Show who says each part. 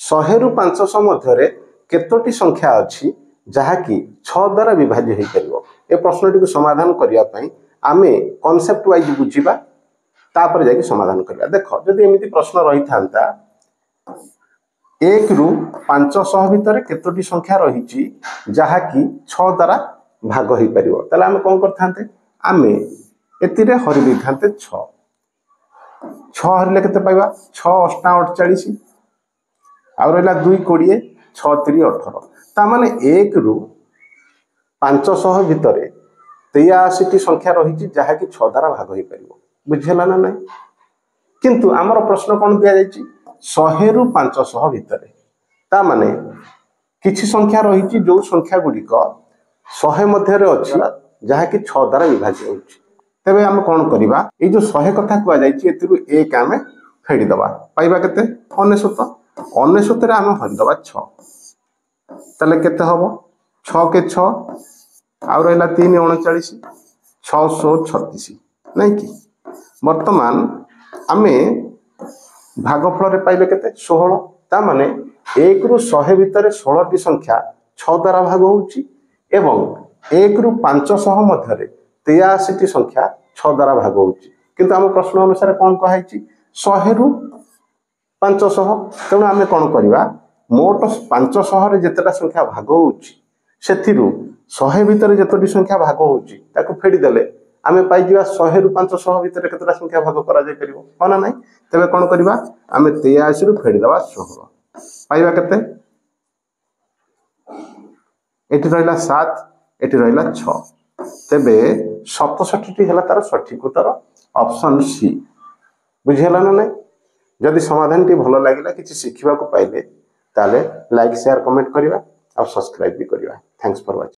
Speaker 1: 100 रु 500 मध्य केतोटी संख्या अच्छी जहाँकि 6 द्वारा विभाज्य हो पार। ए प्रश्नटी को समाधान करने आमे कॉन्सेप्ट वाइज बुझा तापर जाके समाधान करवा। देख जदि एमती प्रश्न रही था 1 रु 500 भितर केतोटी संख्या रही जहाँकि 6 द्वारा भाग हो पार ताले आमे कौन करते आमे एतिरे हरि दे था 6 हरिले केते पाइबा 6 8 48 आउ रहा 2 20 6 3 18 ता माने 1 रु 500 भितर 83 संख्या रही जहाँकि 6 द्वारा भाग हो पार। बुझेगा ना ना किंतु आमर प्रश्न कौन दि जाइए 100 रु 500 भितर ता माने किछि संख्या रही जो संख्या गुड़िक 100 मध्य अच्छी जहाँकि 6 द्वारा विभाज्य हो। तेबे आम कौन करवा ये जो 100 कथा कहुई एक आम फेड़ीदबा पाइबा केते 99 99 आम हरिदबा 6 ताले केते हबो 6 के 6 आउ रहा 3 39 636 नहीं कि वर्तमान आमे भागफल रे पाइबे केते 16 ता माने 1 रु 100 भितर 16 टी संख्या 6 द्वारा भाग होउची एवं 1 रु 500 मध्य 83 टी संख्या 6 द्वारा भाग होउची किंतु आम प्रश्न अनुसार कौन कहाई 100 रु 500 तेणु आम कौन करवा मोट 500 रे जेतेटा संख्या भाग होउची सेथिरु 100 भितर जेतोटी संख्या भाग होउची ताको फेडी देले आमे पाई जिवा 100 रु 500 भितर केतेटा संख्या भाग करा जाय परिबो हो ना नाही। तबे कौन करवा आमे 83 रु फेडी दबा 16 पाइबा केते एटी रहिला 7 एटी रहिला 6 तेबे 67 टी हला तार सठिक उत्तर ऑप्शन सी। बुझेला ना नाही जदि समाधान टी भलो लागिला किछि शिखिबा को पाइले ताले लाइक शेयर कमेंट करिवा और सब्सक्राइब भी करिवा। Thanks for watching.